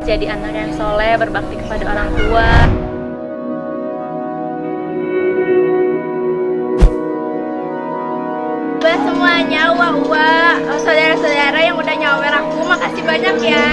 Jadi anak yang soleh, berbakti kepada orang tua. Buat semuanya, saudara-saudara yang udah nyawer aku, makasih banyak ya.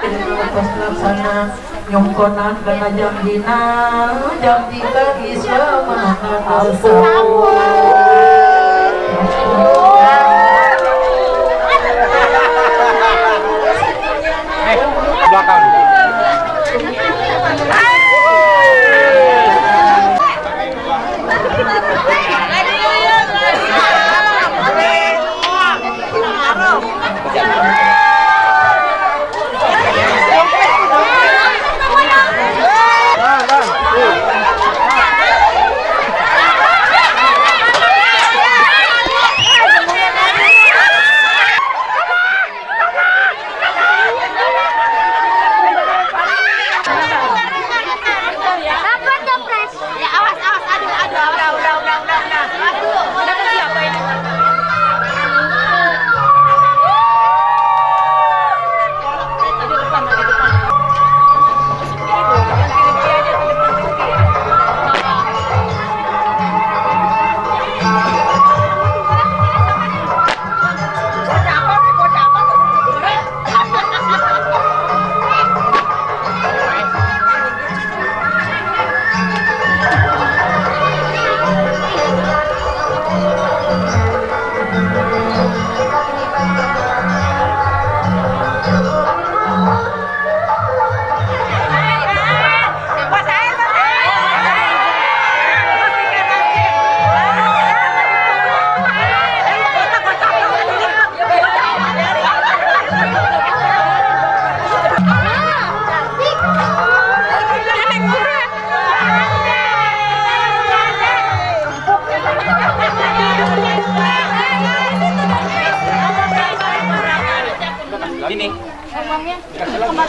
Lepas laksana nyongkonan kana jam dina jam 3 isya mana belakang.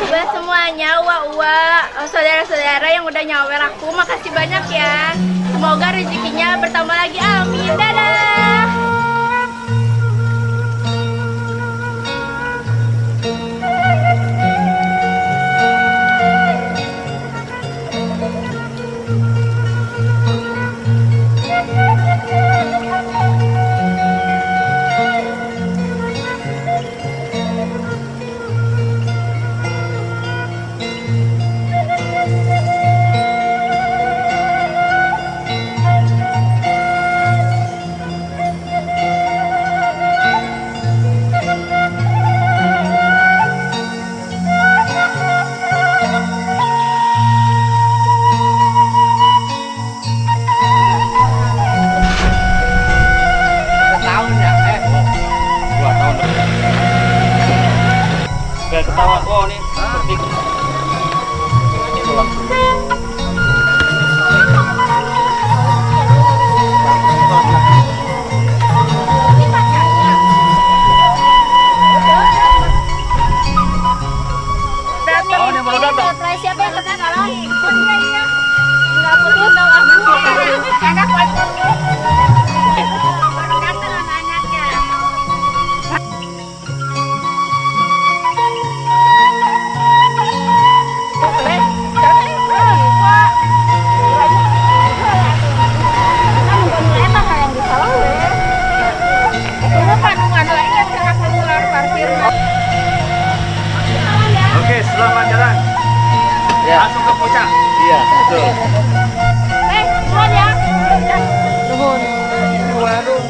Buat semuanya, saudara-saudara yang udah nyawer aku, makasih banyak ya. Semoga rezekinya bertambah lagi, amin. Dadah. Ketawa kok nih seperti oh, ini baru datang. Siapa yang ketinggalan? Oh iya iya. Enggak putus dong anak baru datang anak-anaknya. Oke, selamat jalan. Ya. Langsung ke puncak. Iya, betul. Nuhun ya. Nuhun. Waduh.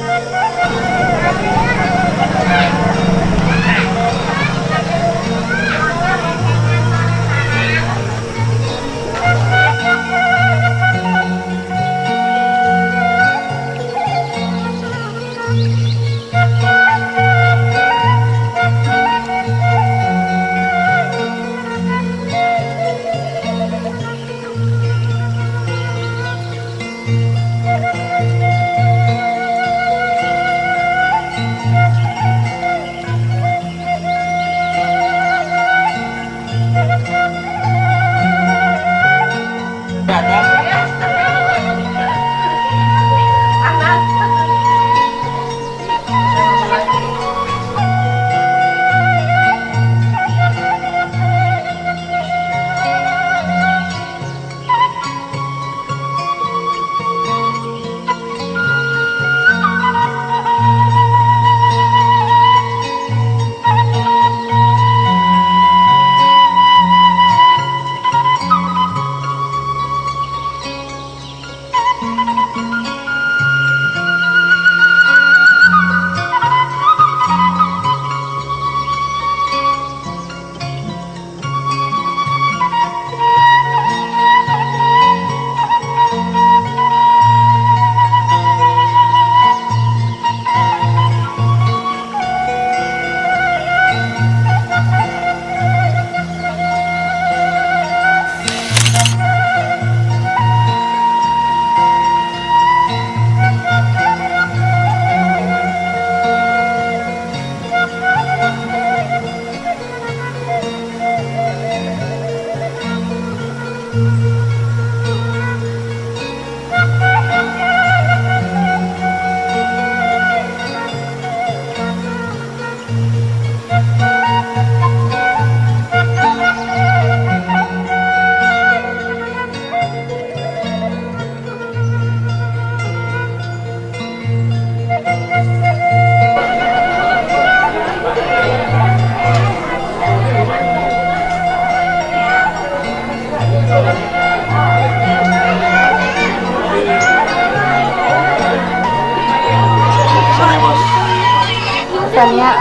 rasanya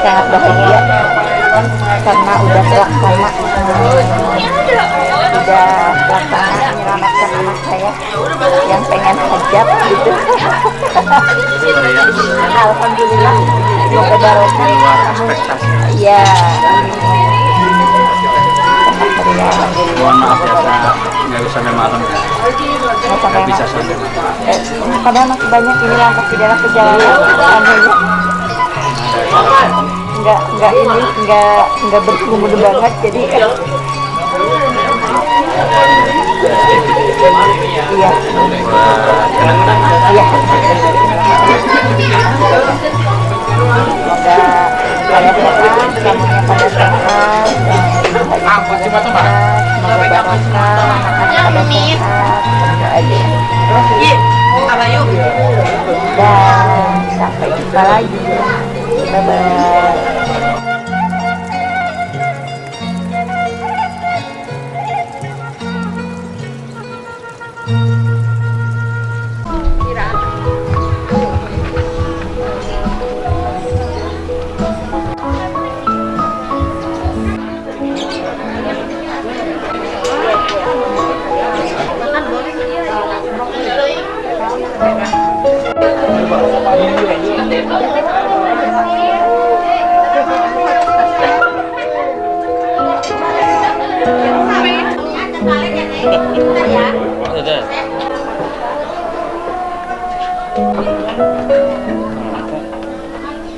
sangat bahagia karena udah pelaksana menyelamatkan anak saya yang pengen hajat gitu. Alhamdulillah, semoga barokah. Iya. Mohon maaf ya, nggak bisa sampai malam. Nggak bisa sampai malam. Padahal masih banyak ini langkah di dalam perjalanan anunya. Nggak berkerumun banget, jadi iya. Iya. Semoga kalian sehat, semuanya pada sehat, semoga barokah, pada sehat, semoga aja. Dan sampai jumpa lagi. Bye bye.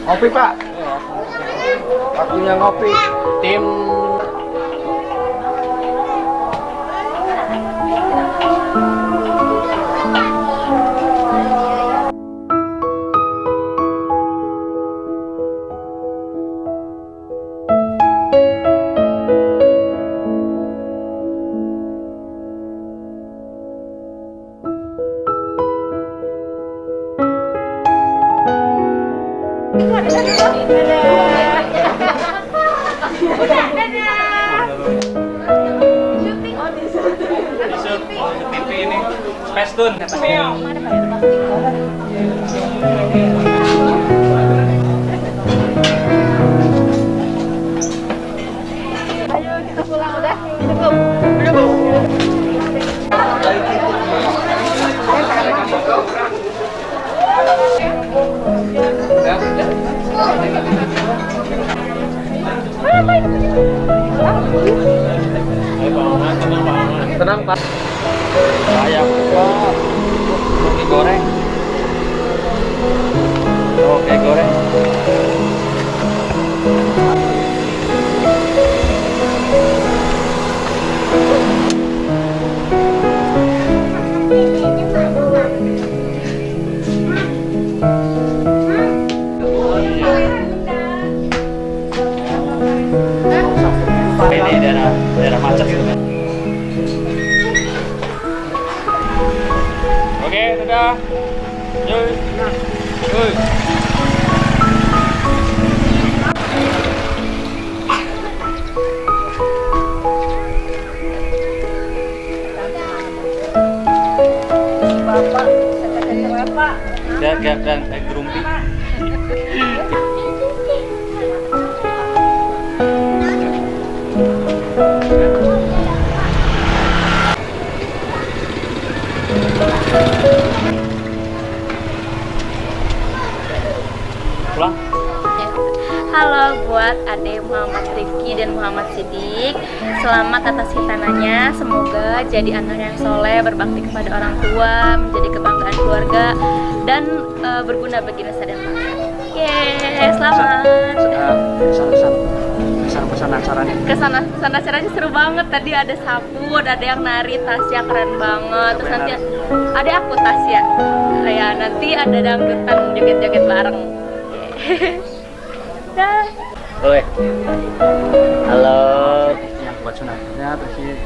Ngopi Pak. Waktunya ngopi. Tim TV ini Space Tune. Ayo kita pulang udah. Udah belum? Tenang Pak. Saya Oke goreng. Oke goreng. Ini daerah macet gitu kan. Oke, dadah. Yuk. Yuk. Bapak, Dan gerumpi. Pulang. Halo buat Ade Muhammad Rifki dan Muhammad Sidik. Selamat atas hitanannya. Semoga jadi anak yang soleh, berbakti kepada orang tua, menjadi kebanggaan keluarga, dan berguna bagi nusa dan bangsa. Yeay, selamat. Pesan acaranya. Kesan acaranya seru banget. Tadi ada sabun, ada yang nari, Tasya keren banget. Terus nanti ada aku Tasya. Ya nanti ada dangdutan, joget-joget bareng. Dah. Oke. Halo. Yang buat sunatnya terus ini.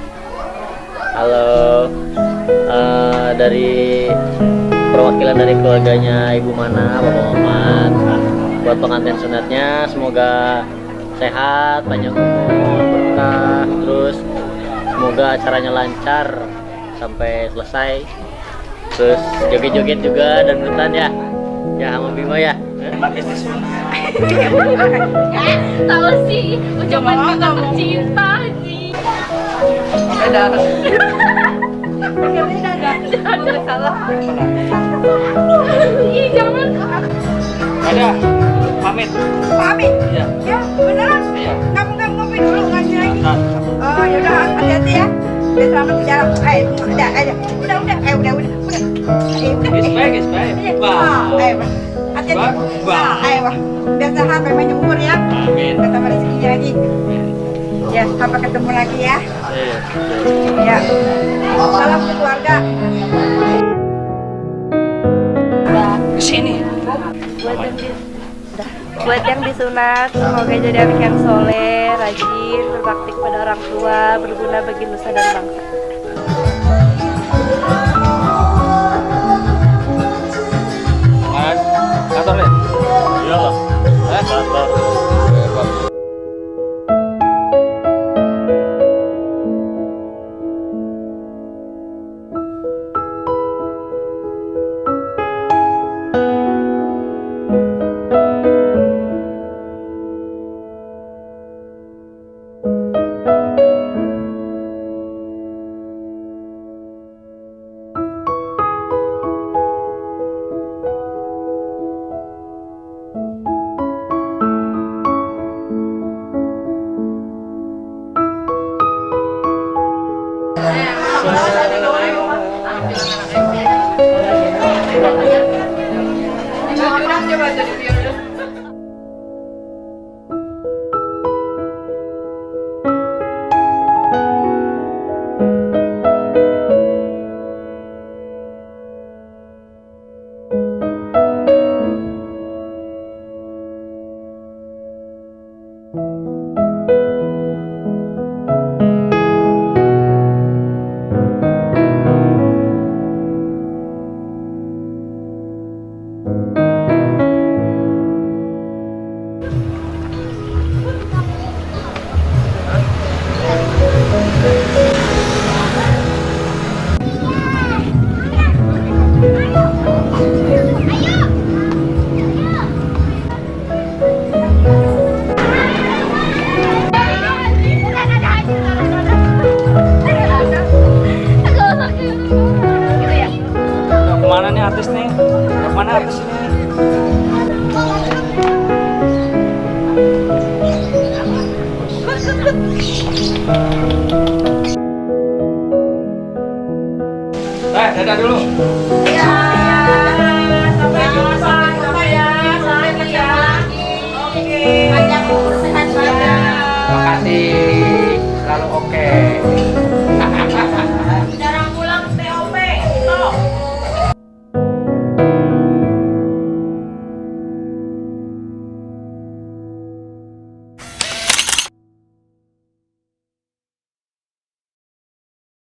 Halo. Dari perwakilan dari keluarganya Ibu Mana, Bapak Muhammad. Buat pengantin sunatnya semoga sehat, panjang umur, berkah, terus semoga acaranya lancar sampai selesai. Terus joget-joget juga dan dangdutan ya. Ya sama Bima ya. Tahu sih, ucapan kata tercinta sih. Ada. Nggak salah. Ih, jangan. Ada. Pamit. Pamit. Iya. Ya, beneran. Iya. Kamu nggak ngopi dulu ngaji lagi. Nah, Oh, yaudah hati-hati ya. Ya selamat di jalan. Udah. Udah. Is baik. Wah. Hati-hati. Wah. Wah. Biar sehat sampai menyukur ya. Amin. Ketemu rezekinya lagi. Ya, sampai ketemu lagi ya. Iya. Ya. Salam ke keluarga. Kesini. Buat yang disunat, semoga jadi anak yang soleh, rajin, berbakti kepada orang tua, berguna bagi nusa dan bangsa. Kantor deh. Iya lah. Kantor. Kemana nih artis nih? Kemana artis ini? Dadah dulu. Makasih. Selalu oke.